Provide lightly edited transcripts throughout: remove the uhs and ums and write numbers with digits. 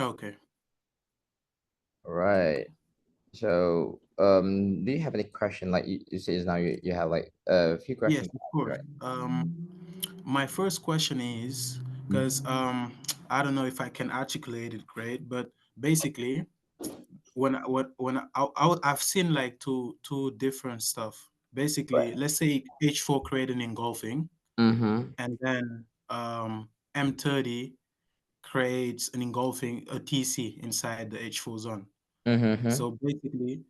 Okay. All right. So, do you have any question? Like you say now you have like a few Yes, questions, of course. right? My first question is because I don't know if I can articulate it great, but basically, I've seen like two different stuff. Right. Basically, let's say H4 create an engulfing, Mm-hmm. and then M30 creates an engulfing a TC inside the H4 zone. Mm-hmm. So basically,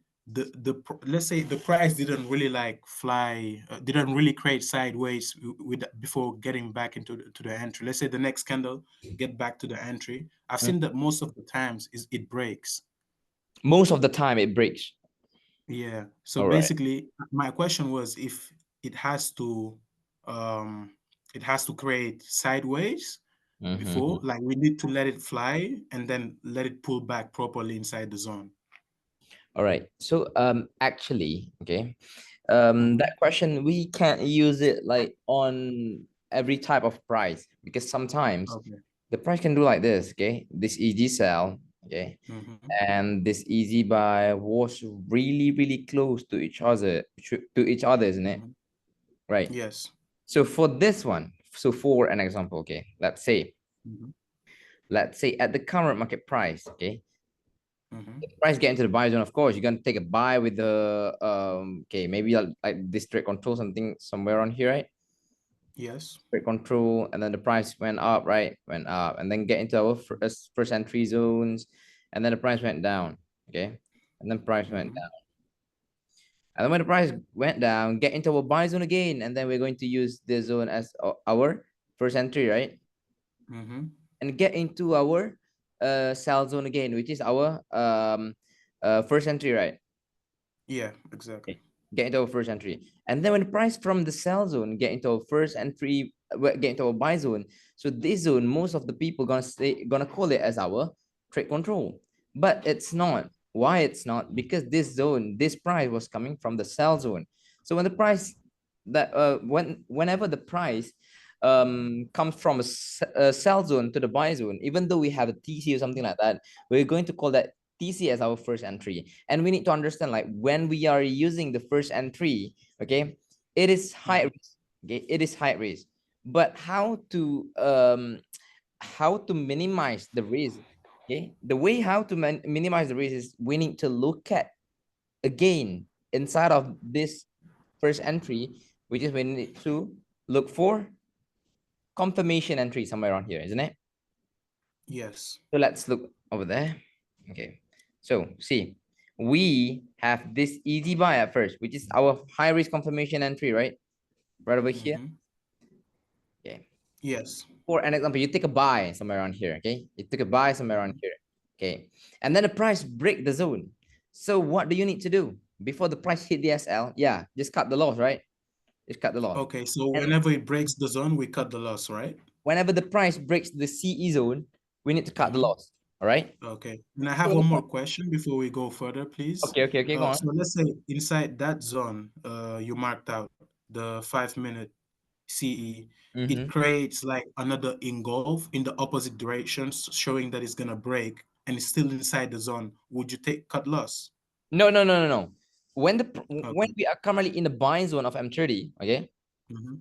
let's say the price didn't really like fly, didn't really create sideways with before getting back into to the entry. Let's say the next candle get back to the entry. I've seen that most of the times is it breaks. Most of the time it breaks. Yeah. So All right. basically, my question was if it has to, um, it has to create sideways before, Mm-hmm. like we need to let it fly and then let it pull back properly inside the zone. All right. So actually, okay. Mm-hmm. That question we can't use it like on every type of price because sometimes Okay. the price can do like this, okay? This easy sell, okay? Mm-hmm. And this easy buy was really, really close to each other, isn't it? Mm-hmm. Right. Yes. So for this one, so for an example, okay, Mm-hmm. let's say at the current market price, okay, Mm-hmm. if the price get into the buy zone, of course, you're gonna take a buy with the okay, maybe like this trade control something somewhere on here, right? Yes. Trade control, and then the price went up, right? Went up, and then get into our first entry zones, and then the price went down, okay, and then price went Mm-hmm. down, and then when the price went down, get into our buy zone again, and then we're going to use this zone as our first entry, right? Mm-hmm. And get into our sell zone again, which is our first entry, right? Yeah, exactly. Okay. Get into our first entry. And then when the price from the sell zone get into our first entry, get into our buy zone. So this zone, most of the people gonna call it as our trade control. But it's not. Why it's not? Because this zone, this price was coming from the sell zone. So when the price that whenever the price comes from a sell zone to the buy zone, even though we have a TC or something like that, we're going to call that TC as our first entry. And we need to understand like when we are using the first entry, okay, it is high Mm-hmm. risk. Okay, it is high risk. But how to minimize the risk? Okay, the way how to minimize the risk is we need to look at again inside of this first entry, which is we need to look for confirmation entry somewhere around here, isn't it? Yes. So let's look over there. Okay. So see, we have this easy buy at first, which is our high risk confirmation entry, right? Right over here. Mm-hmm. Okay. Yes. For an example, you take a buy somewhere around here. Okay. You took a buy somewhere around Mm-hmm. here. Okay. And then the price break the zone. So what do you need to do before the price hit the SL? Yeah, just cut the loss, right? Just cut the loss. Okay, so And whenever it breaks the zone, we cut the loss, right? whenever the price breaks the CE zone, we need to cut the Mm-hmm. loss. All right. Okay. And I have one more question before we go further, please. Okay, okay, okay, go So on. let's say inside that zone, you marked out the 5 minute CE, it Mm-hmm. creates like another engulf in the opposite directions, showing that it's gonna break and it's still inside the zone. Would you take cut loss? No, no, no, no, no. When Okay. we are currently in the buying zone of M30, okay? Mm-hmm.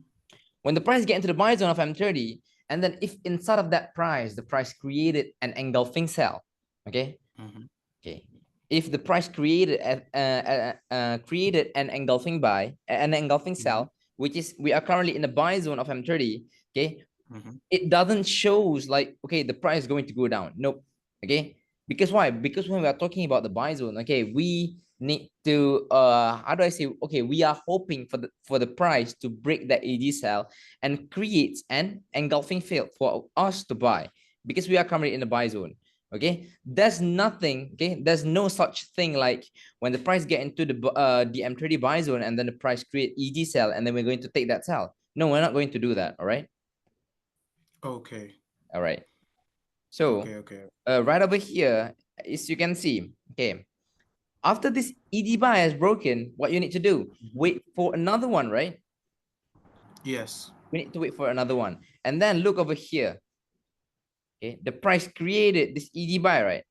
When the price get into the buying zone of M30, and then if inside of that price, the price created an engulfing sell, okay? Mm-hmm. Okay. If the price created an engulfing an engulfing Mm-hmm. sell, which is we are currently in the buy zone of M30, okay? Mm-hmm. It doesn't shows like okay the price is going to go down. Nope. Okay. Because why? Because when we are talking about the buy zone, okay, we need to how do I say, okay, we are hoping for the price to break that AD cell and create an engulfing field for us to buy because we are currently in the buy zone. Okay, there's nothing, okay, there's no such thing like when the price get into the M30 buy zone and then the price create ED cell and then we're going to take that cell. No, we're not going to do that. All right. Okay. All right. So Okay. Okay. right over here, as you can see, okay, after this ED bar is broken, what you need to do, Mm-hmm. wait for another one, right? Yes. We need to wait for another one. And then look over here. Okay, the price created this ED buy, right?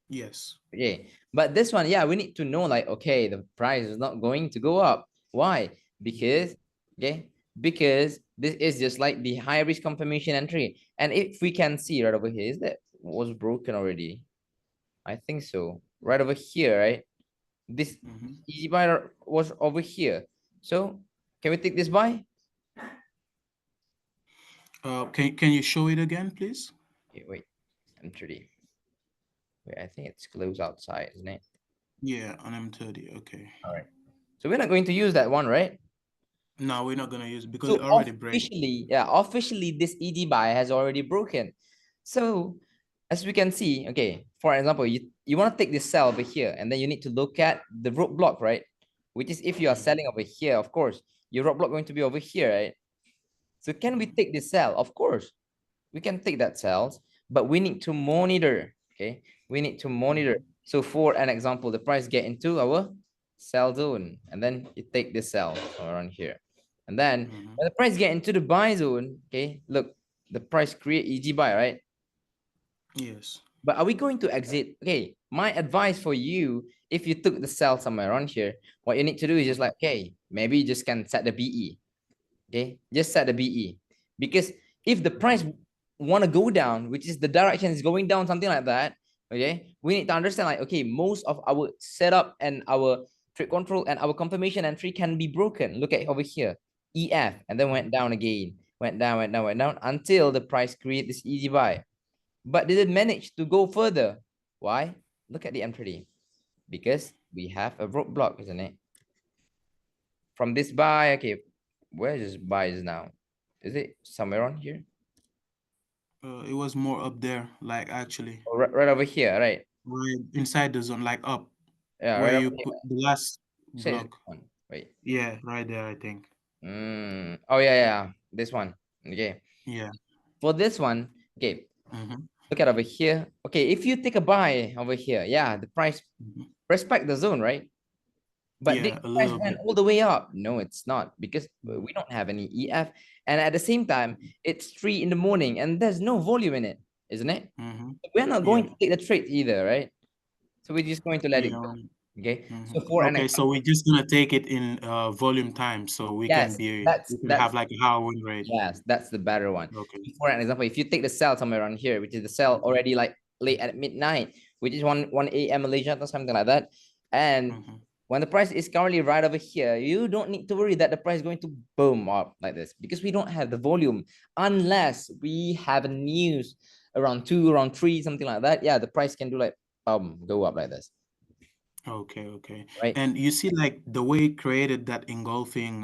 Yes. Okay, but this one, yeah, we need to know like, okay, the price is not going to go up. Why? Because, okay, because this is just like the high risk confirmation entry. And if we can see right over here, is that was broken already? I think so. Right over here, right? This Mm-hmm. easy buy was over here. So can we take this buy? Can you show it again, please? Okay, wait, M30. Wait, I think it's closed outside, isn't it? Yeah, on M30. Okay. All right. So we're not going to use that one, right? No, we're not gonna use it because it So already break. officially, yeah, officially this ED buy has already broken. So as we can see, okay, for example, you want to take this sell over here, and then you need to look at the roadblock, right? Which is if you are Mm-hmm. selling over here, of course, your roadblock going to be over here, right? So can we take this sell? Of course, we can take that cells, but we need to monitor. Okay, we need to monitor. Mm-hmm. So for an example, the price get into our sell zone, and then you take this cell around here, and then Mm-hmm. when the price get into the buy zone, okay, look, the price create EG buy, right? Yes. But are we going to exit? Okay, my advice for you, if you took the sell somewhere around here, what you need to do is just Mm-hmm. like, okay, maybe you just can set the BE. Okay, just set the BE, because if the price Mm-hmm. want to go down, which is the direction is going down, something like that, okay, we need to understand like, okay, most of our setup and our trade control and our confirmation entry can be broken. Look at over here, EF, and then went down again, went down, went down, went down until the price create this easy buy. But did it manage to go further? Why? Look at the M30, because we have a roadblock, isn't it? From this buy, okay, where is this buy is now? Is it somewhere on here? It was more up there, like actually, Oh, right over here, right? right inside the zone, like up Yeah, where right over you here. put the last Say this block. one. Wait. Yeah, right there, I think. Oh yeah, yeah. This one. Okay. Yeah. For this one, okay. Mm-hmm. Look at over here. Okay, if you take a buy over here, yeah, the price Mm-hmm. respect the zone, right? But did Yeah, the a price little went bit. all the way up? No, it's not, because Mm-hmm. we don't have any EF. And at the same time, it's 3 in the morning and there's no volume in it, isn't it? Mm-hmm. We're not Yeah. going to take the trade either, right? So we're just going to let it Yeah. go. Okay. Mm-hmm. So for an Okay, so example, we're just gonna take it in volume time, so yes, we can have like a higher win rate. yes, that's the better one. Okay. For an example, if you take the cell somewhere around here, which is the cell Mm-hmm. already like late at midnight, which is 1 a.m. Malaysia or something like that, and Mm-hmm. when the price is currently right over here, you don't need to worry that the price is going to boom up like this, because we don't have the volume unless we have a news around 2, around 3, something like that. Yeah, the price can do like go up like this, Okay, okay. right? And you see, like the way it created that engulfing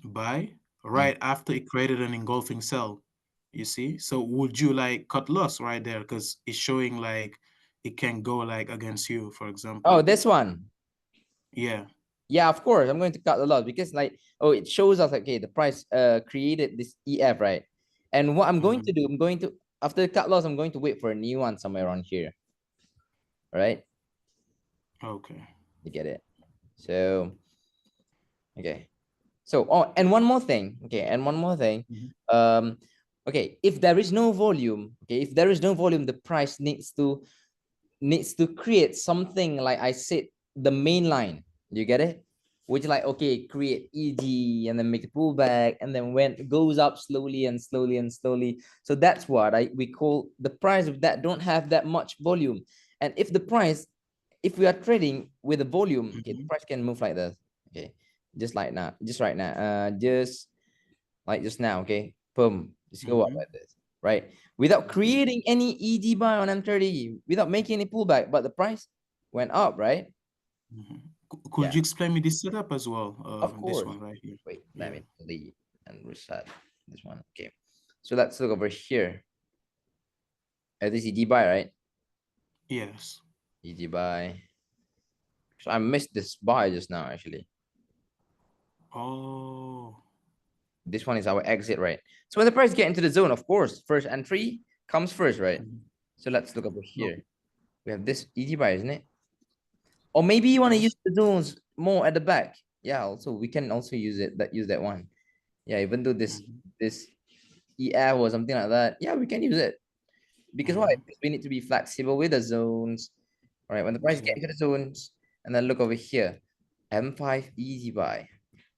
buy, Mm. right after it created an engulfing sell, you see? So would you like cut loss right there? Because it's showing like it can go like against you, for Oh, example. this one. Yeah. Yeah, of course, I'm going to cut a lot, because like, oh, it shows us, okay, the price created this EF, right? And what I'm going Mm-hmm. to do, I'm going to, after the cut loss, I'm going to wait for a new one somewhere around here, right? Okay. You get it? So, okay. So, oh, and one more thing, okay, and one more thing. Mm-hmm. Um, okay, if there is no volume, okay, if there is no volume, the price needs to create something like I said, the main line. You get it? Which like, okay, create EG and then make a pullback, and then when it goes up slowly and slowly and slowly. So that's what we call the price of that don't have that much volume. And if the price, if we are trading with a volume, okay, the Mm-hmm. price can move like this. Okay, just like now, just right now, just like just now. Okay, boom, just go up Mm-hmm. like this, right? Without Okay. creating any ED buy on M30, without making any pullback, but the price went up, right? Mm-hmm. Yeah, Could you explain me this setup as well? of This course. one right here. Wait, let Yeah. me delete and reset this one. Okay, so let's look over here at this ED buy, right? Yes. ED buy. So I missed this buy just now, actually. Oh. This one is our exit, right? So when the price get into the zone, of course, first entry comes first, right? Mhm. So let's look over Okay. here. We have this ED buy, isn't it? Or maybe you want to use Yes. the zones more at the back. Yeah, also we can also use it, that use that one. Yeah, even though this Mm-hmm. this EF or something like that. Yeah, we can use it. Because why? Mm-hmm. Because we need to be flexible with the zones. All right, when the price get Yeah. into the zones, and then look over here, M5 easy buy,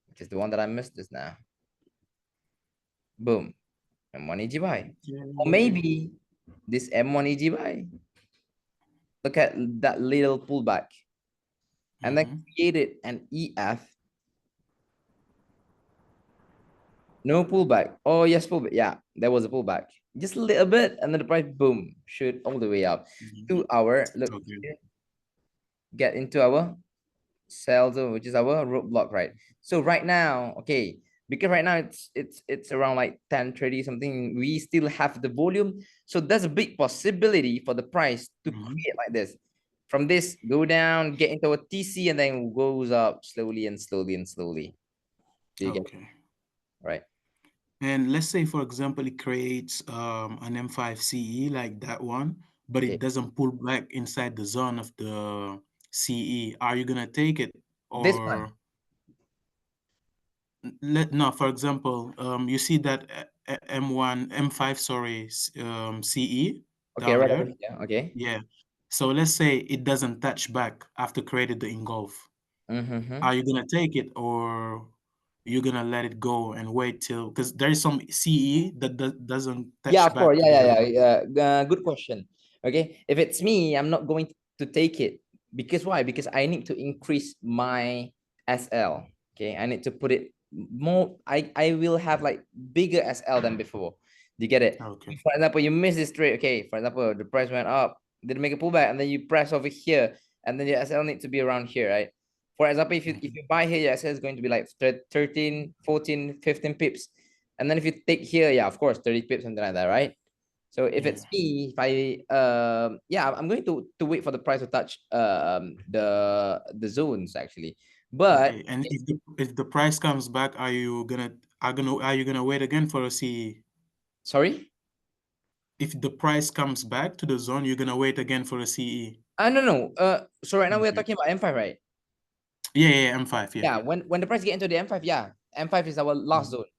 which is the one that I missed this now. Boom, M1 easy buy. Or Okay. maybe this M1 easy buy. Look at that little pullback, and then Mm-hmm. created an EF. No pullback. Oh yes, pullback. Yeah, there was a pullback. Just a little bit, and then the price boom shoot all the way up Mm-hmm. to our look. Okay. Get into our sell zone, which is our roadblock, right? So right now, okay, because right now it's around like 10:30 something, we still have the volume. So there's a big possibility for the price to Mm-hmm. create like this. From this, go down, get into a TC, and then goes up slowly and slowly and slowly. Do you get it? Okay. Right? And let's say, for example, it creates an M5 CE like that one, but it Okay. doesn't pull back inside the zone of the CE. Are you gonna take it, This or one. let no? For example, you see that M1, M5, sorry, CE Okay, down right over there. here. Okay. Yeah. So let's say it doesn't touch back after created the engulf. Mm-hmm. Are you gonna take it, or you're gonna let it go and wait till, because there is some CE that doesn't Yeah, touch of course. back to Yeah, the. yeah, yeah. Good question. Okay, if it's me, I'm not going to take it because why? Because I need to increase my SL. Okay, I need to put it more. I will have like bigger SL than before. Do you get it? Okay. For example, you miss this trade. Okay, for example, the price went up, didn't make a pullback, and then you press over here, and then your SL needs to be around here, right? For example, if Mhm. you buy here, your SL is going to be like 13, 14, 15 pips. And then if you take here, yeah, of course, 30 pips, something like that, right? So if Yeah. it's me, if I yeah, I'm going to wait for the price to touch the zones actually. But Okay. And if the price comes back, are you gonna wait again for a CE? sorry? If the price comes back to the zone, you're gonna wait again for a CE. No, no. So right now we're Okay. talking about M5, right? Yeah, yeah, M5, yeah. Yeah, when the price get into the M5, yeah, M5 is our last Mhm. zone.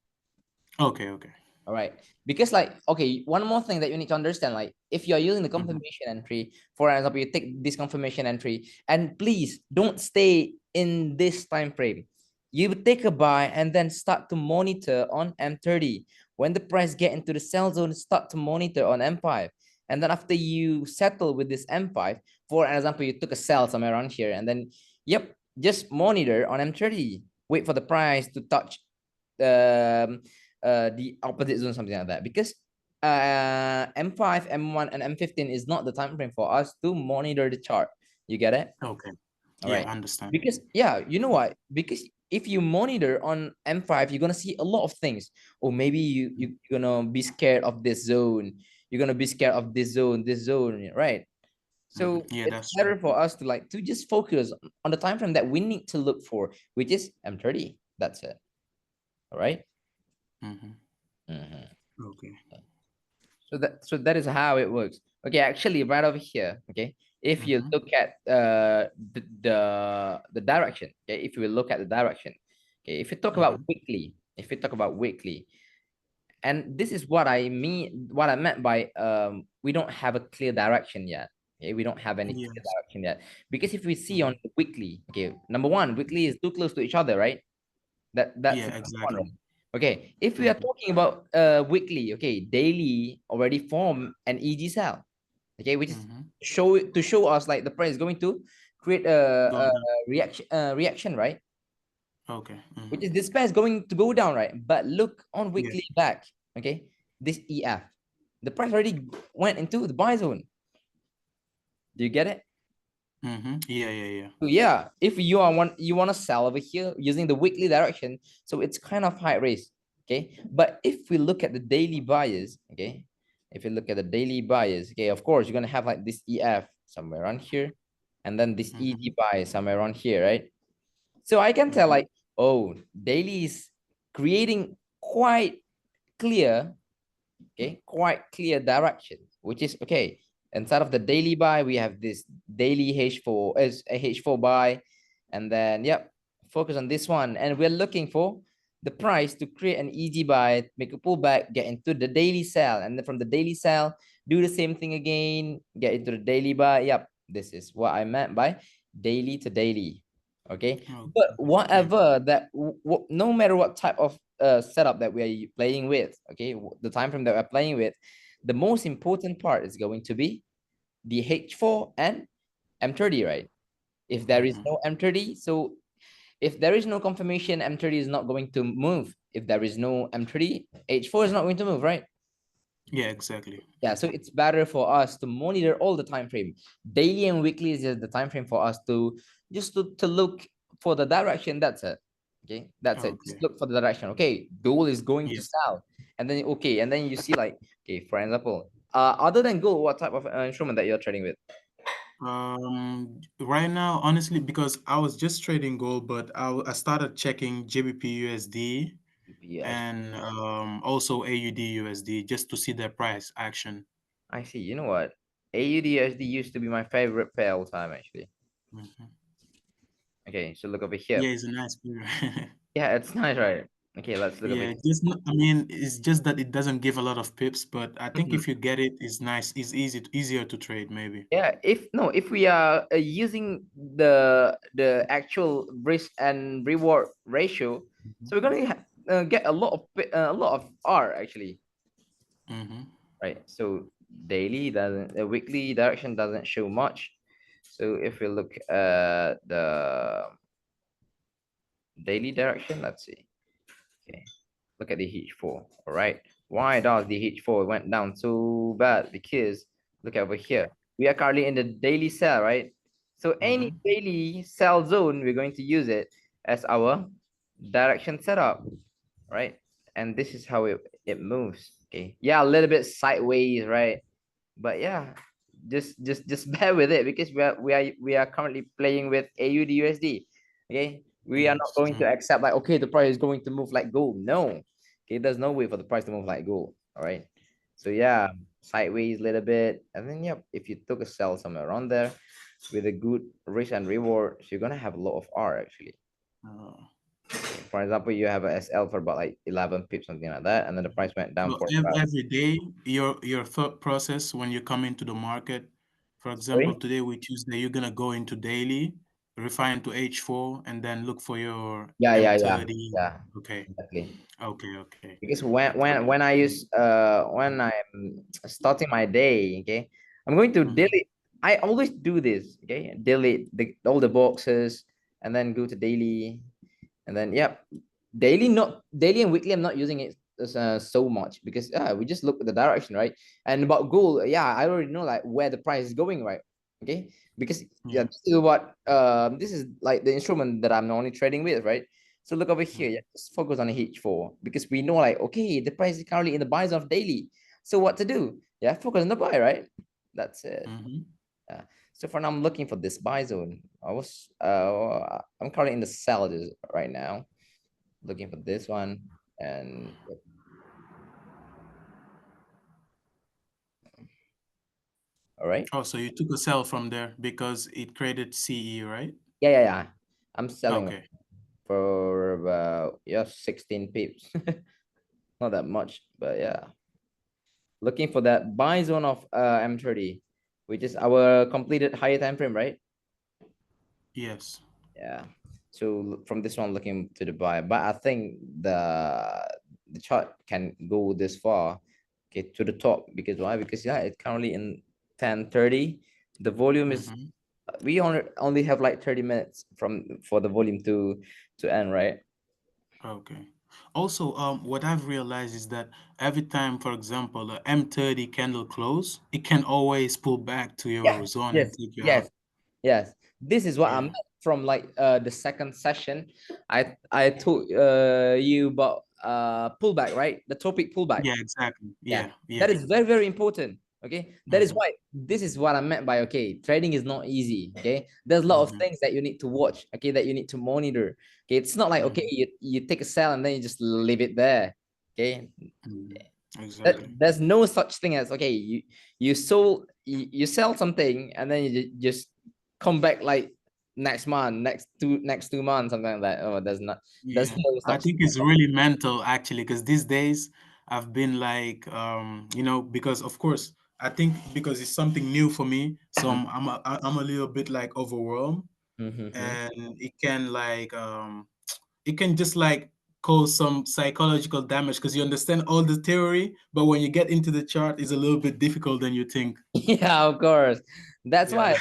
Okay, okay. All right. Because like, okay, one more thing that you need to understand, like if you're using the Hmm. confirmation entry, for example, you take this confirmation entry and please don't stay in this time frame. You take a buy and then start to monitor on M30. When the price get into the sell zone, start to monitor on M5. And then after you settle with this M5, for example, you took a sell somewhere around here and then, yep, just monitor on M30. Wait for the price to touch um the opposite zone, something like that. Because M5, M1, and M15 is not the time frame for us to monitor the chart. You get it? Okay. All Yeah, right. I understand. Because yeah, you know what? Because if you monitor on M5, you're gonna see a lot of things. Or maybe you're gonna be scared of this zone. You're gonna be scared of this zone, right? Hmm. So Yeah, it's that's true. better for us to like to just focus on the time frame that we need to look for, which is M30. That's it. All right. Hmm. Mhm. Okay. So that is how it works. Okay, actually, right over here. Okay, if you Hmm. look at the direction. Okay, if you will look at the direction. Okay, if you talk about Hmm. weekly, and this is what I mean, what I meant by we don't have a clear direction yet. Okay, we don't have any clear Yes. direction yet because if we see on Hmm. the weekly, okay, number one, weekly is too close to each other, right? That's Yeah, the one, exactly. right? Okay, if we are Hmm. talking about weekly, okay, daily already form an EG cell, okay, which is Hmm. show us like the price is going to create a Going down. reaction, right? Okay. Which Hmm. is this pair is going to go down, right? But look on weekly Yes. back, okay, this EF, the price already went into the buy zone. Do you get it? Hmm. Yeah, yeah, yeah. So yeah, if you want to sell over here using the weekly direction, so it's kind of high risk. Okay, but if we look at the daily buyers, okay, if you look at the daily buyers, okay, of course you're gonna have like this EF somewhere around here, and then this Hmm. ED buy somewhere around here, right? So I can tell Hmm. like, oh, daily is creating quite clear, okay, quite clear direction, which is okay. Inside of the daily buy, we have this daily H4 as a H4 buy, and then yep, focus on this one, and we're looking for the price to create an easy buy, make a pullback, get into the daily sell, and then from the daily sell, do the same thing again, get into the daily buy. Yep, this is what I meant by daily to daily. Okay, but Okay. Yeah. whatever that, no matter what type of setup that we are playing with, okay, the time frame that we're playing with, the most important part is going to be the H4 and M30, right? If there is Hmm. no M30, so if there is no confirmation, M30 is not going to move. If there is no M30, H4 is not going to move, right? Yeah, exactly. Yeah, so it's better for us to monitor all the time frame. Daily and weekly is just the time frame for us to just to look for the direction. That's it. Okay, that's it. Just Okay. look for the direction. Okay, gold is going to Yeah. sell, and then okay, and then you see like, okay, for example, other than gold, what type of instrument that you're trading with? Right now, honestly, because I was just trading gold, but I started checking GBP USD Yes, and also AUD USD just to see their price action. I see. You know what? AUDSD used to be my favorite pair all time, actually. Hmm. Okay, so look over here. Yeah, it's a nice pair. Yeah, it's nice, right? Okay, let's look over Yeah, here. I mean, it's just that it doesn't give a lot of pips, but I think Mhm. if you get it, it's nice. It's easier to trade, maybe. Yeah, if no, if we are using the actual risk and reward ratio, Hmm. so we're gonna get a lot of a lot of R actually, Hmm. right? So daily doesn't, weekly direction doesn't show much. So if we look at the daily direction, let's see. Okay, look at the H4. All right. Why does the H4 went down so bad? Because look over here. We are currently in the daily sell, right? So any Hmm. daily sell zone, we're going to use it as our direction setup, right? And this is how it moves. Okay. Yeah, a little bit sideways, right? But yeah, just bear with it because we are currently playing with AUD USD. Okay, we are not Yes. going to accept like, okay, the price is going to move like gold. No, okay, there's no way for the price to move like gold. All right, so yeah, sideways a little bit, and then yep, if you took a sell somewhere around there with a good risk and reward, so you're gonna have a lot of R actually. Uh, Okay, for example, you have a SL for about like 11 pips, something like that, and then the price went down so for about, every day, your thought process when you come into the market, for example, sorry. today we Tuesday, you're gonna go into daily, refine to H4, and then look for your Yeah, yeah, yeah, M30. yeah, Okay. exactly. Okay. Okay. Because when I use when I'm starting my day, okay, I'm going to Mm-hmm. delete. I always do this, okay, delete all the boxes and then go to daily, and then yep, daily, not daily and weekly. I'm not using it so much because we just look at the direction, right? And about gold, yeah, I already know like where the price is going, right? Okay, because yeah, Yeah. this is what this is like the instrument that I'm normally trading with, right? So look over here, yeah, Mm-hmm. just focus on the H4 because we know like, okay, the price is currently in the buy zone of daily. So what to do? Yeah, focus on the buy, right? That's it. Mm-hmm. Yeah. So for now, I'm looking for this buy zone. I'm currently in the sell right now, looking for this one. And all right. Oh, so you took a sell from there because it created CE, right? Yeah, yeah, yeah. I'm selling Okay. for about, yeah, 16 pips. Not that much, but yeah. Looking for that buy zone of M30, which is our completed higher time frame, right? Yes. Yeah. So from this one, looking to the buy, but I think the chart can go this far, okay, to the top because why? Because yeah, it's currently in 10:30. The volume is, Mm-hmm. we only have like 30 minutes from for the volume to end, right? Okay. Also, what I've realized is that every time, for example, the M30 candle close, it can always pull back to Yeah. your zone and Yes. take you out. Yes. Yes. This is what I Yeah. meant from like the second session. I told you about pullback, right? The topic pullback. Yeah, exactly. Yeah, Yeah, that yeah. is very, very important. Okay, that is Mm-hmm. why this is what I meant by, okay, trading is not easy. Okay, there's a lot of Mm-hmm. things that you need to watch. Okay, that you need to monitor. Okay, it's not like, okay, Mm-hmm. you take a sell and then you just leave it there. Okay, Mm-hmm. Exactly. there's no such thing as, okay, you sold, you sell something and then you just come back like next month, next 2 months, something like that. Oh, there's Yeah, no I such think thing. it's really mental actually, because these days I've been like, because of course I think because it's something new for me, so Mm. I'm a little bit like overwhelmed, Mm-hmm. and it can just like cause some psychological damage because you understand all the theory, but when you get into the chart, it's a little bit difficult than you think. Yeah, of course. That's Yeah. why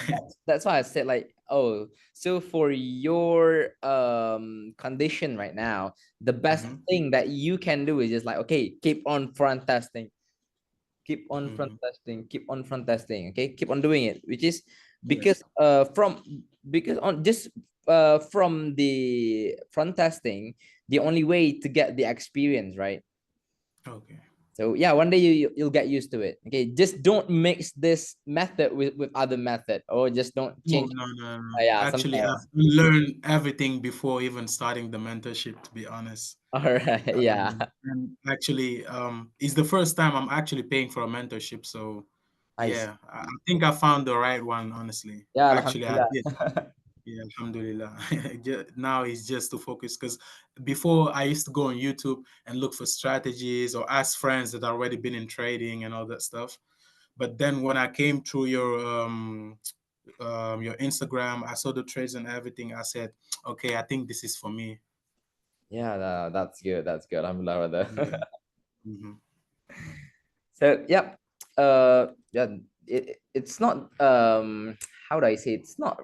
that's why I said like, oh, so for your condition right now, the best Hmm. thing that you can do is just like, okay, keep on front testing, Hmm. keep on front testing, okay, keep on doing it, which is because Yes. because on just from the front testing, the only way to get the experience, right? Okay. So yeah, one day you'll get used to it. Okay, just don't mix this method with other method, or just don't Oh, change. no, no, no. Yeah, something Actually, like I've learned everything before even starting the mentorship, to be honest. that. All right, yeah, And actually, it's the first time I'm actually paying for a mentorship. So, I see. yeah, I think I found the right one, honestly. Yeah, Actually, I alhamdulillah. did. Yeah, alhamdulillah. Now it's just to focus because before I used to go on YouTube and look for strategies or ask friends that already been in trading and all that stuff. But then when I came through your Instagram, I saw the trades and everything. I said, okay, I think this is for me. Yeah, that's good. That's good. Alhamdulillah, brother. Yeah. Hmm. So yep, yeah, it's not how do I say, it's not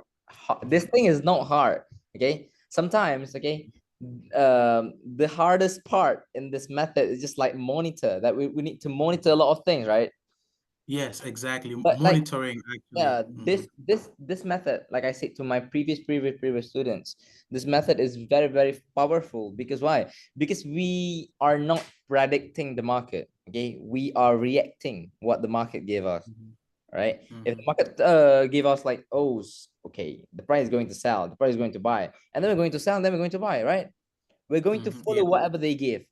this Hmm. thing is not hard. Okay, sometimes, okay, the hardest part in this method is just like monitor that we need to monitor a lot of things, right? Yes, exactly. But like, Monitoring, actually. yeah, this method, like I said to my previous students, this method is very very powerful. Because why? Because we are not predicting the market, okay, we are reacting what the market gave us, Hmm. right? If the Hmm. market give us like, oh, okay, the price is going to sell, the price is going to buy, and then we're going to sell, and then we're going to buy, right? We're going to Hmm. follow Yeah. whatever they give.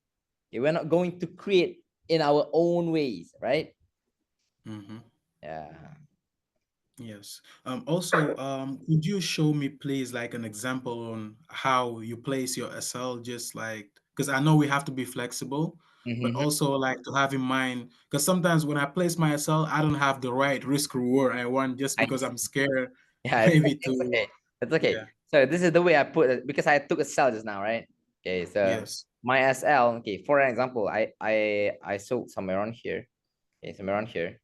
Okay, we're not going to create in our own ways, right? Hmm. Yeah. Yes. Also, could you show me, please, like an example on how you place your SL, just like, because I know we have to be flexible, but Mm-hmm. also like to have in mind, because sometimes when I place my SL, I don't have the right risk reward I want just I because I'm scared Yeah, maybe it's to, okay. It's okay. yeah, So this is the way I put it because I took a cell just now, right? Okay, so yes. my SL, okay, for an example, I sold somewhere around here. Okay, somewhere around here.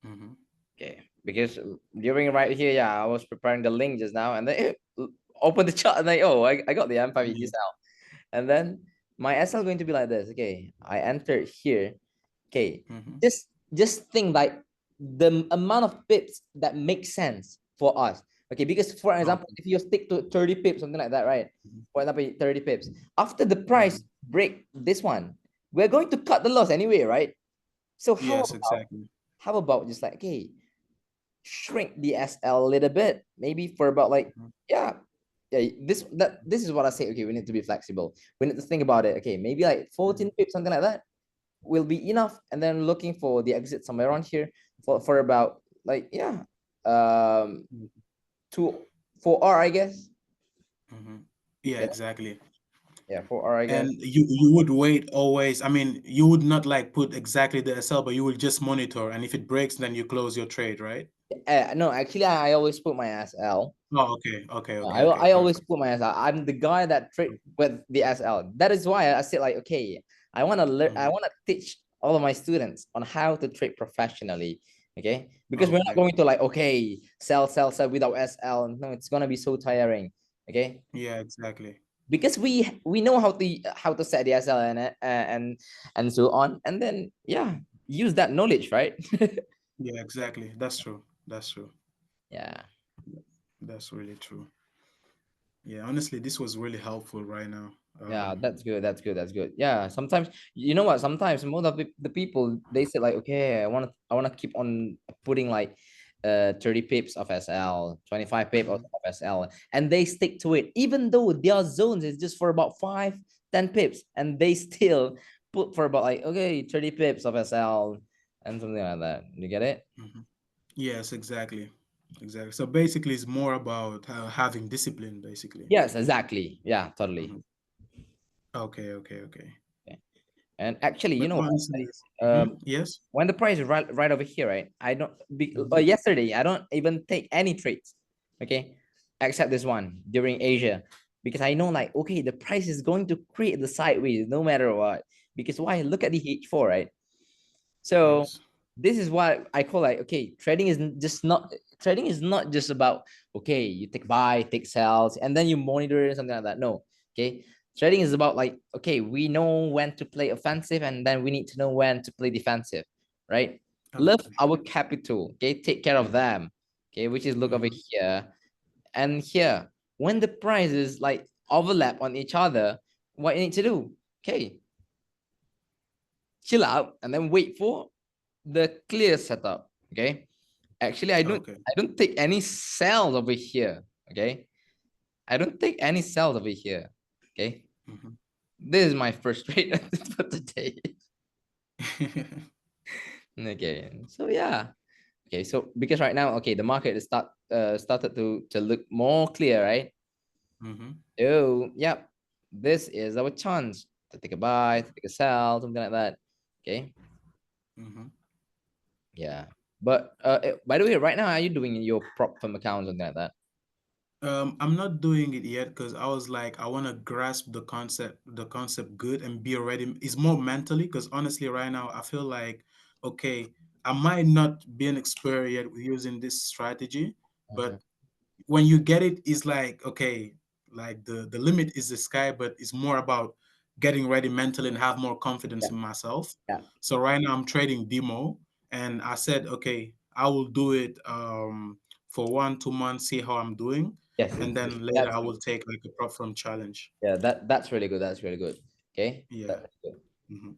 Mm-hmm. Okay, because during right here, yeah, I was preparing the link just now, and then open the chart and like, oh, I got the M5 Yeah. EGSL, and then my SL going to be like this. Okay, I entered here. Okay, Mm-hmm. just think like the amount of pips that makes sense for us. Okay, because for example, Okay. if you stick to 30 pips, something like that, right? Mm-hmm. For example, 30 pips. After the price Mm-hmm. break this one, we're going to cut the loss anyway, right? So Yes, exactly. how about just like, okay, shrink the SL a little bit, maybe for about like, Mhm. yeah, yeah, this is what I say. Okay, we need to be flexible. We need to think about it. Okay, maybe like 14 Mhm. pips, something like that will be enough, and then looking for the exit somewhere around here for about like, yeah, um Mhm. 2 4 R, I guess. Mhm. Yeah, Yeah, exactly. 4 R, I guess. And you would wait always. I mean, you would not like put exactly the SL, but you will just monitor. And if it breaks, then you close your trade, right? No, actually, I always put my SL. Oh, okay, okay, okay, okay, I always perfect. put my SL. I'm the guy that trade with the SL. That is why I said like, okay, I want to learn. I Mhm. want to teach all of my students on how to trade professionally. Okay, because we're not Okay. going to like, okay, sell without SL. No, it's gonna be so tiring. Okay, Yeah, exactly. because we know how to set the SL and so on, and then yeah, use that knowledge, right? Yeah, exactly. That's true. That's true. Yeah. That's really true. Yeah, honestly, this was really helpful right now. Yeah, that's good. That's good. That's good. Yeah, sometimes you know what? Sometimes most of the people they say like, okay, I want to keep on putting like 30 pips of SL, 25 pips of Mhm. SL, and they stick to it, even though their zones is just for about 5 10 pips, and they still put for about like, okay, 30 pips of SL and something like that. You get it? Mhm. Yes, exactly. Exactly. So basically, it's more about having discipline, basically. Yes, exactly. Yeah, totally. Mhm. Okay, okay, okay. Okay. And actually, you But know, honestly, um, yes. when the price is right over here, right? I don't Mhm. yesterday I don't even take any trades, okay, except this one during Asia, because I know like okay the price is going to create the sideways no matter what. Because why? Look at the H4, right? So Yes. this is what I call like okay, trading is not just about okay you take buy, take sells, and then you monitor it, something like that. No, okay. Trading is about like okay, we know when to play offensive and then we need to know when to play defensive, right? Love Okay. our capital, okay, take care of them, okay, which is look over Mm-hmm. here and here. When the prices like overlap on each other, what you need to do? Okay, chill out and then wait for the clear setup. Okay. Actually, Okay. I don't take any cells over here. Okay. I don't take any cells over here. Okay. Mm-hmm. This is my first trade for today. Okay. So yeah. Okay. So because right now, okay, the market is started to look more clear, right? Mm-hmm. Oh, yep. This is our chance to take a buy, to take a sell, something like that. Okay. Mm-hmm. Yeah. But by the way, right now, are you doing your prop firm account, something like that? I'm not doing it yet because I was like, I want to grasp the concept good and be ready. It's more mentally because honestly, right now, I feel like, okay, I might not be an expert yet with using this strategy, Mhm. but when you get it, it's like, okay, like the limit is the sky, but it's more about getting ready mentally and have more confidence Yeah. in myself. Yeah. So right now I'm trading demo, and I said, okay, I will do it for 1 2 months, see how I'm doing, Yes. and then later That's I will take like a prop from challenge. yeah. That's really good. That's really good. Okay. Yeah. That's good. Hmm.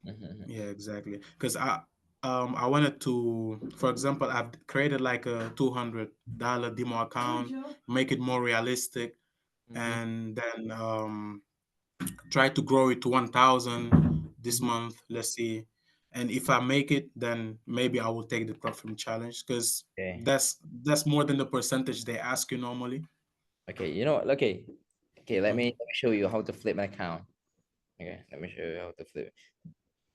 Mhm. Yeah, exactly. Because I wanted to, for example, I've created like a $200 demo account, make it more realistic, Mhm. and then try to grow it to 1,000 this Mhm. month. Let's see. And if I make it, then maybe I will take the profit challenge because Okay. that's more than the percentage they ask you normally. Okay. You know. Okay. Okay. Mhm. Let me show you how to flip an account. Okay. Let me show you how to flip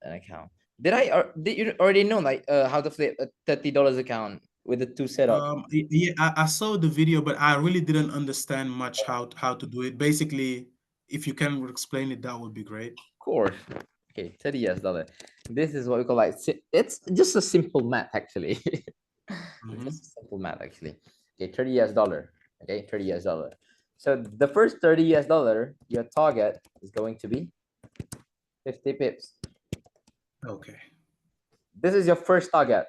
an account. Did you already know like how to flip a $30 account with the two setup? Yeah, I saw the video, but I really didn't understand much how to do it. Basically, if you can explain it, that would be great. Course. Okay, $30. This is what we call like it's just a simple math actually. It's Hmm. just a simple math actually. Okay, $30. Okay, $30. So the first 30 US dollar, your target is going to be 50 pips. Okay. This is your first target,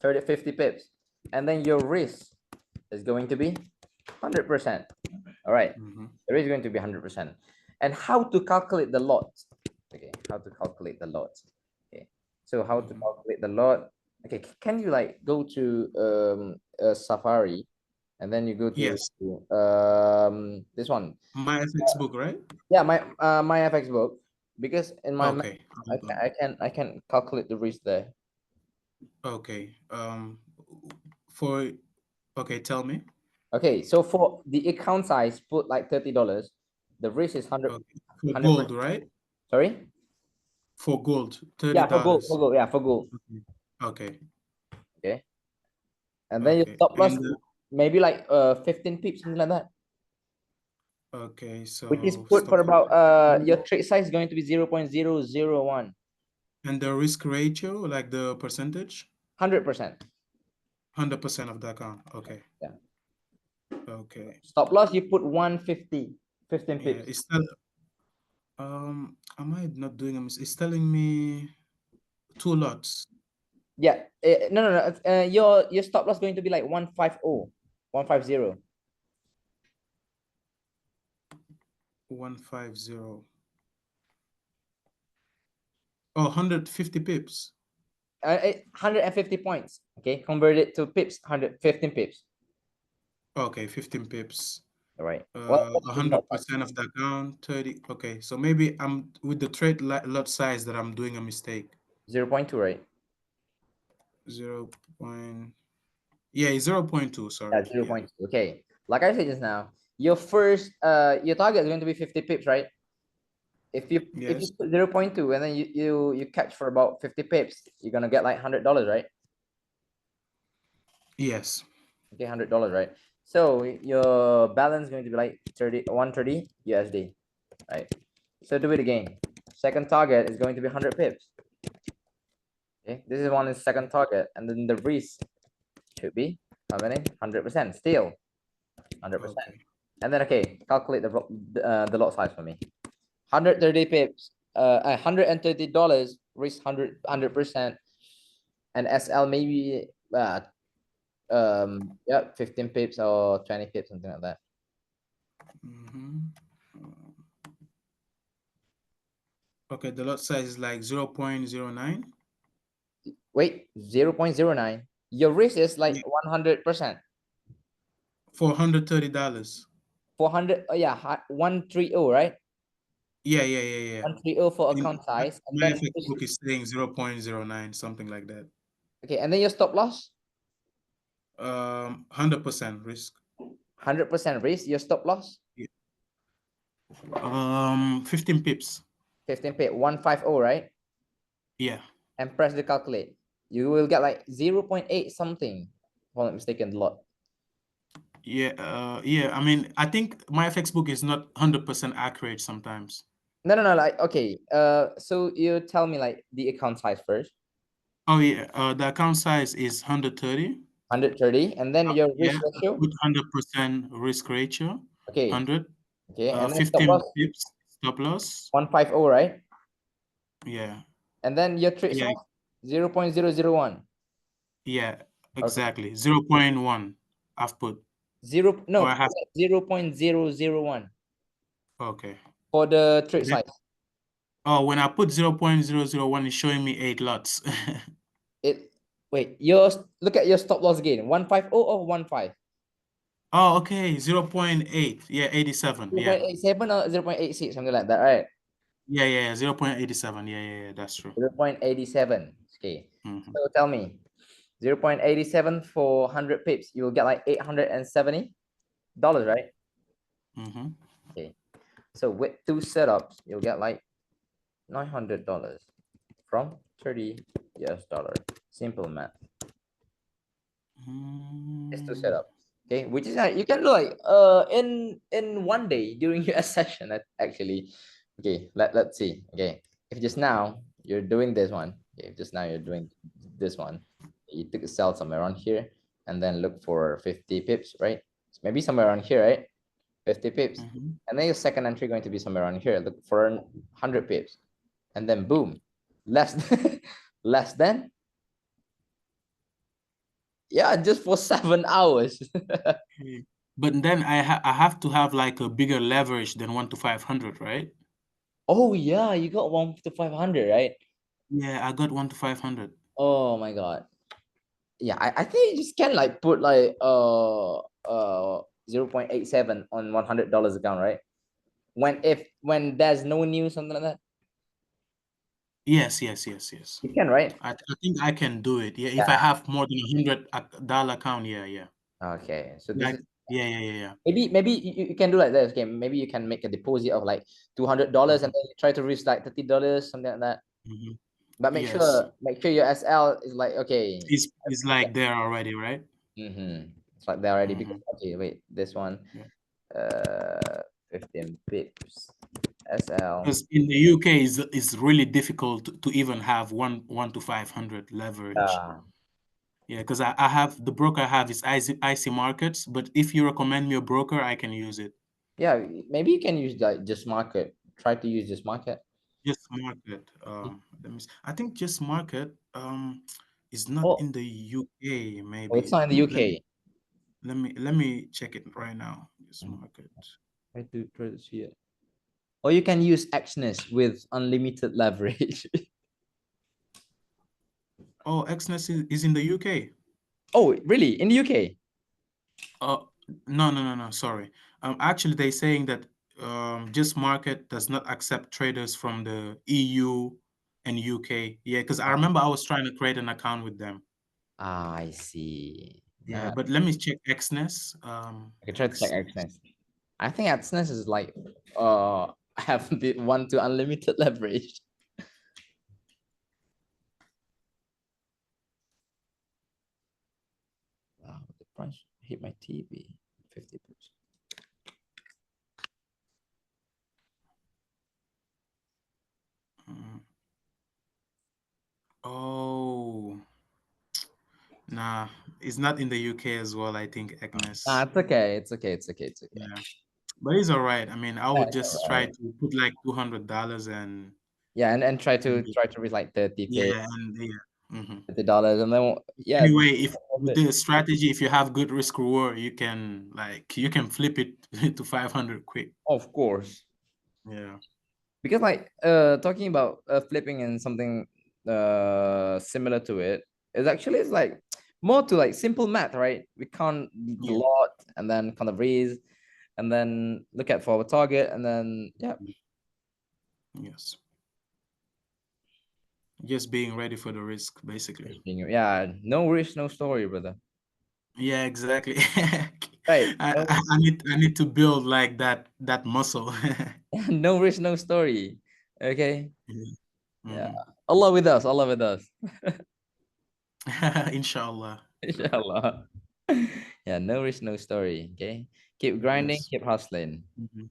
30, 50 pips. And then your risk is going to be 100%. All right. Hmm. There is going to be 100%. And how to calculate the lot? Okay, how to calculate the lot? Okay, so how to Hmm. calculate the lot? Okay, can you like go to Safari, and then you go to Yes, this one? my FX book, right? Yeah, my FX book, because in my Okay. Hold on. I can calculate the risk there. Okay. For okay, tell me. Okay, so for the account size, put like $30. The risk is Okay. For 100%. gold, right? Sorry. For gold, thirty Yeah, for gold, dollars. Yeah, for gold. Okay. Okay. Okay, and then your Okay. stop loss And maybe like 15 pips, something like that, okay, which is so put stop. for about your trade size is going to be 0.001, And the risk ratio, like the percentage, 100%. 100% of the account. Okay. Yeah. Okay. Stop loss you put 150, 15 Yeah. pips. It's tell am I not doing a mistake? It's telling me two lots. Yeah, no. Your stop loss going to be like 150, 150. 150. Oh, 150 pips. 150 points. Okay, convert it to pips, 115 pips. Okay, 15 pips. All right. Well, it's not much. 100% of the account, 30. Okay, so maybe I'm with the lot size that I'm doing a mistake. 0.2, right? 0. Point, yeah, 0.2. Yeah, Sorry. zero Yeah. point two. Okay. Like I said just now, your target is going to be 50 pips, right? If you Yes. put 0.2 and then you catch for about 50 pips, you're gonna get like $100, right? Yes. Okay, $100, right? So your balance is going to be like 130 USD, right? So do it again. Second target is going to be 100 pips. Okay, this is one is second target, and then the risk should be how many? 100% still 100%. Okay. And then okay, calculate the lot size for me. 130 pips, $130 risk 100%, and SL maybe yeah, 15 pips or 20 pips, something like that. Mm-hmm. Okay, the lot size is like 0.09. Wait, 0.09. Your risk is like Yeah, 100%. $430. 400, oh yeah, 130, right? Yeah, yeah, yeah, yeah. 130 for In account size, and my then FX book is saying 0.09, something like that. okay, and then your stop loss, 100% risk. 100% risk, your stop loss, Yeah. 15 pips. 15 pip, 150, right? Yeah. And press the calculate. You will get like 0.8 something, if I'm not mistaken, the lot. Yeah, yeah. I mean, I think my FX book is not 100% accurate sometimes. No, no, no, like okay. So you tell me like the account size first, Oh yeah, the account size is 130. 130, and then your Yeah, risk I ratio. put 100% risk ratio, Okay, 100, okay, and then stop 15 loss pips stop loss. 150, right? Yeah, And then your trade yeah, size 0.001. yeah, Okay, exactly. 0.1 I've put, zero or I no have, 0.001 okay. for the trade Then, size. oh, when I put 0.001, it's showing me 8 lots. It wait, your look at your stop loss again. 150 or 15? Oh, okay, 0.8. Yeah, 87. Yeah. 0.87 or 0.86, something like that, right? Yeah, yeah, yeah, 0.87. Yeah, yeah, yeah, that's true. 0.87. Okay. Mm-hmm. So tell me, 0.87 for 100 pips, you will get like $870, right? Mm-hmm. Okay. So with two setups, you'll get like $900 from 30 US dollar. Simple math. It's two Mm. setups. Okay, which is like you can do like in one day during your session actually. Okay, let's see. Okay, if just now you're doing this one, okay, if just now you're doing this one, you took a sell somewhere around here and then look for 50 pips, right? So maybe somewhere around here, right? 50 pips. Mm-hmm. And then your second entry going to be somewhere around here. Look for 100 pips. And then boom, less less than, yeah, just for 7 hours. Okay. But then I have to have like a bigger leverage than 1 to 500, right? Oh yeah, you got 1 to 500, right? Yeah, I got 1 to 500. Oh my god. Yeah, I think you just can like put like 0.87 on $100 account, right? When there's no news, something like that. Yes, yes, yes, yes. You can, right? I think I can do it. Yeah, if I Yeah. have more than $100 account, yeah, yeah. Okay. So this Like, is yeah, yeah, yeah, yeah. maybe you can do like this. Okay, maybe you can make a deposit of like $200 Mm-hmm. and then you try to reach like $30, something like that. Mm-hmm. But Yes. make sure your SL is like okay. It's like there already, right? Mm-hmm. It's like they already Mm-hmm. because okay, wait, this one, Yeah. 15 pips, SL. Because in the UK is really difficult to even have one to 500 leverage. Uh, Yeah, because I have the broker I have is IC Markets, but if you recommend me a broker, I can use it. yeah, maybe you can use like just market. Try to use this market. Just Market. I think Just Market is not Oh, in the UK. oh, it's Maybe not in the let me UK. let me check it right now. Just Mm, Market. try to see it. Or you can use Exness with unlimited leverage. Oh, Exness is in the UK. Oh, really? In the UK? Oh, no, no, no, no. Sorry. Actually, they're saying that Just Market does not accept traders from the EU and UK. Yeah, because I remember I was trying to create an account with them. Ah, I see. Yeah, but let me check Exness. I can try to check Exness. Exness. I think Exness is like uh I have the one to unlimited leverage. Wow, the price hit my TV 50%. Mm. Oh, nah, it's not in the UK as well. I think Nah, Agnes. it's okay. It's okay. It's okay. It's okay. Yeah, but it's all right. I mean, I Yeah, would it's just try alright. to put like $200 Yeah, and try and to try to reach like 30k, yeah, and yeah. Hmm. $30, and then yeah, Anyway, if of with it. the strategy, if you have good risk reward, you can flip it to 500 quick. Of course. Yeah. Because like talking about flipping and something similar to it is actually it's like more to like simple math, right? We count the Yeah. lot and then kind of raise and then look at for our target and then yeah. Yes. Just being ready for the risk, basically. Yeah, no risk, no story, brother. Yeah, exactly. Right. No, I need to build like that muscle. no risk, no story. Okay. Yeah. Hmm. Allah with us, Allah with us. Inshallah, brother. Inshallah. Yeah, no risk, no story. Okay. Keep grinding, Yes. keep hustling. Mhm.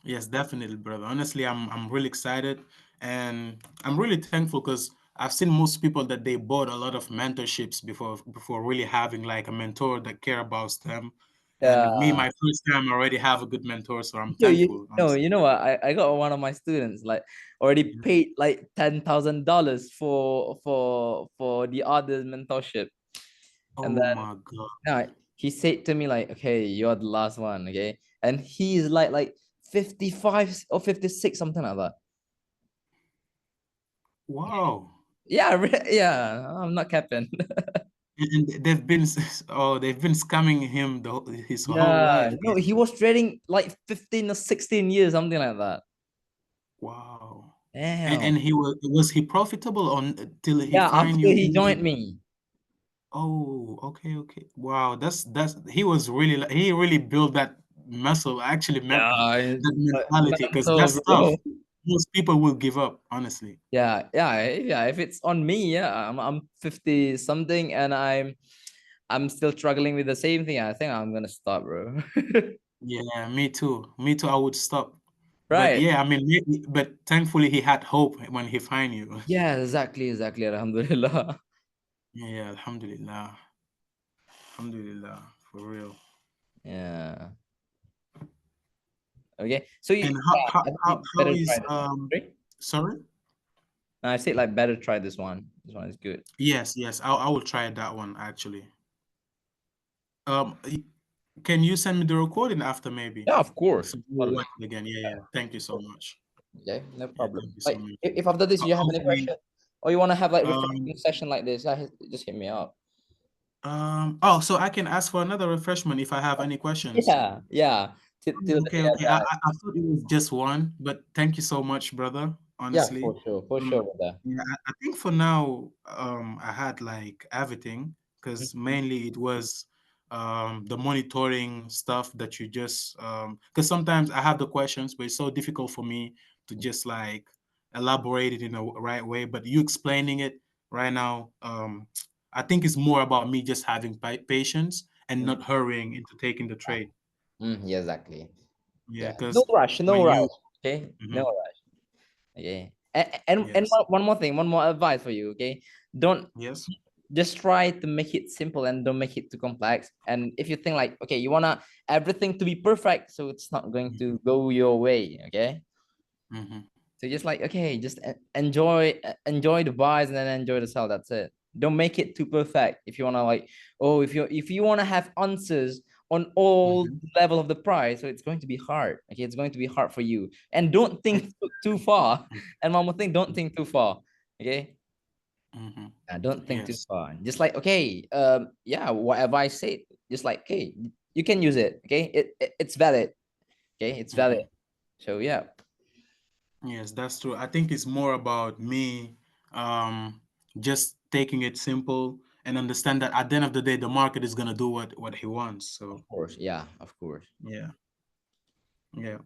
Yes, definitely, brother. Honestly, I'm really excited and I'm really thankful because I've seen most people that they bought a lot of mentorships before really having like a mentor that care about them. And me, Yeah. my first time, I already have a good mentor, so I'm You thankful, know, honestly. what? I got one of my students like already Yeah. paid like $10,000 for the other mentorship. And Oh then my God. now he said to me like, okay, you're the last one, okay? And he's like 55 or 56, something like that. Wow. Yeah, yeah, I'm not capping. And they've been scamming him his whole Yeah, life, no, he basically. was trading like 15 or 16 years, something like that. Wow. Damn. And was he profitable on till he Yeah, find after you he in? joined me. Oh, okay, okay. Wow, that's he was really he really built that muscle, actually met Yeah, it's that mentality because mental, that's tough. bro. Most people will give up, honestly. Yeah, yeah, yeah. If it's on me, yeah, I'm 50 something and I'm still struggling with the same thing. I think I'm gonna stop, bro. Yeah, me too. Me too. I would stop. But Right. yeah, I mean, but thankfully he had hope when he find you. Yeah, exactly, exactly. Alhamdulillah. Yeah, Alhamdulillah. Alhamdulillah, for real. Yeah. Okay. So you, And yeah, I think you how better try is this one. Right? sorry? No, I said like better try this one. This one is good. Yes, yes, I will try that one actually. Um, y- can you send me the recording after maybe? Yeah, of course. So we'll Totally. watch it again. Yeah, yeah. Thank you so much. Okay, no Yeah, problem. thank you so Like much. if after this you have any Hopefully, question or you want to have like um, refreshing session like this, yeah, just hit me up. oh, so I can ask for another refreshment if I have any questions. Yeah, yeah. Till Oh, the okay, day I okay. die. I thought it was just one, but thank you so much, brother. Yeah, Honestly, for um, sure, brother. yeah, I think for now, I had like everything because Mhm. mainly it was the monitoring stuff that you just because sometimes I have the questions, but it's so difficult for me to just like elaborate it in a right way. But you explaining it right now, I think it's more about me just having patience and Mm, not hurrying into taking the trade. yeah, exactly. Yeah, Yeah. No because rush, when no you rush. Okay. No mhm, rush. Okay. And yes, one more thing, one more advice for you. Okay. Don't yes, just try to make it simple and don't make it too complex. And if you think like, okay, you wanna everything to be perfect, so it's not going mhm, to go your way. Okay. mhm, So just like okay, just enjoy the buys and then enjoy the sell. That's it. Don't make it too perfect. If you wanna like, oh, if you wanna have answers on all mhm. level of the price, so it's going to be hard. Okay, it's going to be hard for you. And don't think Ex- too far. And one more thing, don't think too far. Okay, mhm. don't think too Yes. far. Just like okay, yeah, whatever I said, just like okay, you can use it. Okay, it's valid. Okay, it's valid. Mhm. So yeah, Yes, that's true. I think it's more about me um, just taking it simple and understand that at the end of the day, the market is gonna do what he wants. of So course, yeah, of course. yeah, yeah.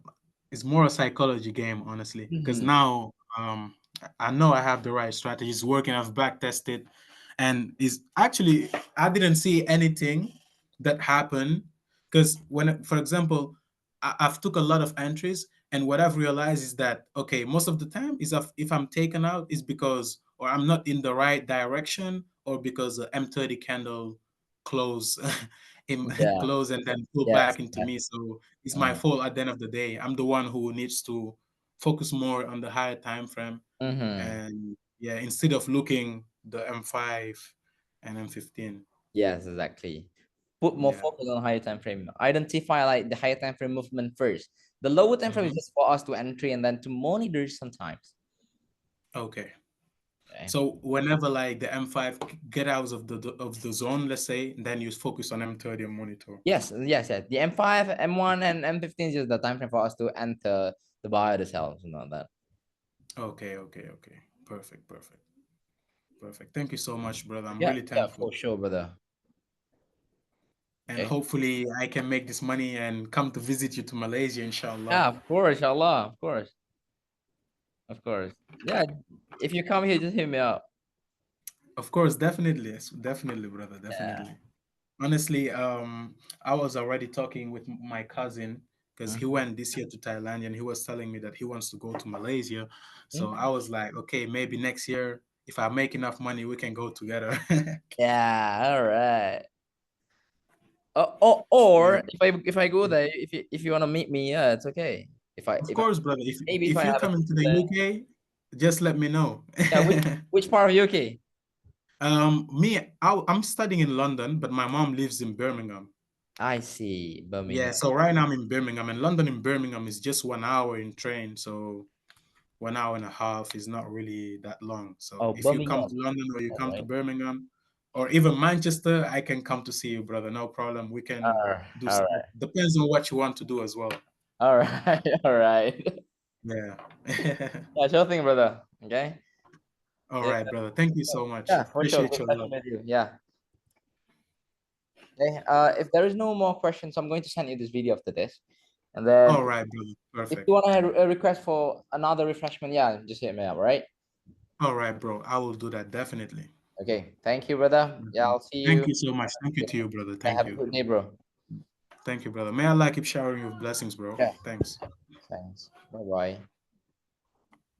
it's more a psychology game, honestly. Because Mhm. now, I know I have the right strategy. It's working. I've back tested, and is actually I didn't see anything that happened. Because when, for example, I've took a lot of entries, and what I've realized is that okay, most of the time is if I'm taken out is because or I'm not in the right direction or because the M30 candle close in Yeah. close and then pull back Yes. into Yes. me. So it's my Mm. fault at the end of the day. I'm the one who needs to focus more on the higher time frame Mm-hmm. and yeah, instead of looking the M5 and M15. Yes, exactly. Put more Yeah. focus on higher time frame. Identify like the higher time frame movement first. The lower time frame is Hmm. just for us to entry and then to monitor sometimes. Okay. Okay. So whenever like the M5 get out of the zone, let's say, then you focus on M30 and monitor. Yes, yes, yes. The M5, M1, and M15 is just the time frame for us to enter the buy the cells and all that. Okay, okay, okay. Perfect, perfect, perfect. Thank you so much, brother. I'm Yeah, really yeah, thankful. for sure, brother. And Okay. hopefully I can make this money and come to visit you to Malaysia, Yeah, inshallah. of course, Allah, of course, of course. Yeah, if you come here, just hit me up. Of course, definitely, yes, definitely, brother, Yeah. definitely. Honestly, I was already talking with my cousin because he Mhm. went this year to Thailand and he was telling me that he wants to go to Malaysia. So I Mhm. was like, okay, maybe next year, if I make enough money, we can go together. Yeah, all right. Or Yeah. if I go there, if you want to meet me, yeah, it's okay. Of If I course, brother. maybe if If I you have a come into chance the there. UK, just let me know. Yeah, which part of UK? I'm studying in London, but my mom lives in Birmingham. I see, Yeah, Birmingham. so right now I'm in Birmingham, and London in Birmingham is just 1 hour in train, so 1 hour and a half is not really that long. So Oh, if you come to Birmingham. London or you All come to right. Birmingham or even Manchester, I can come to see you, brother. No problem. We can do All stuff. right. Depends on what you want to do as well. All right. All right. Yeah. Yeah, sure thing, brother. Okay. All Yeah. right, brother. Thank you so much. Yeah, for sure. Appreciate Good your session love. with you. Yeah. Okay. If there is no more questions, I'm going to send you this video after this. And then All right, brother. if you Perfect. want to have a request for another refreshment, yeah, just hit me up, all right? All right, bro. I will do that definitely. Okay. Thank you, brother. Yeah, Mhm. I'll see Thank you. you so much. Thank you Yeah, to you, brother. Thank have a you. good day, bro. Thank you, brother. May Allah keep showering you with blessings, bro. Yeah. Thanks. Thanks. Bye bye.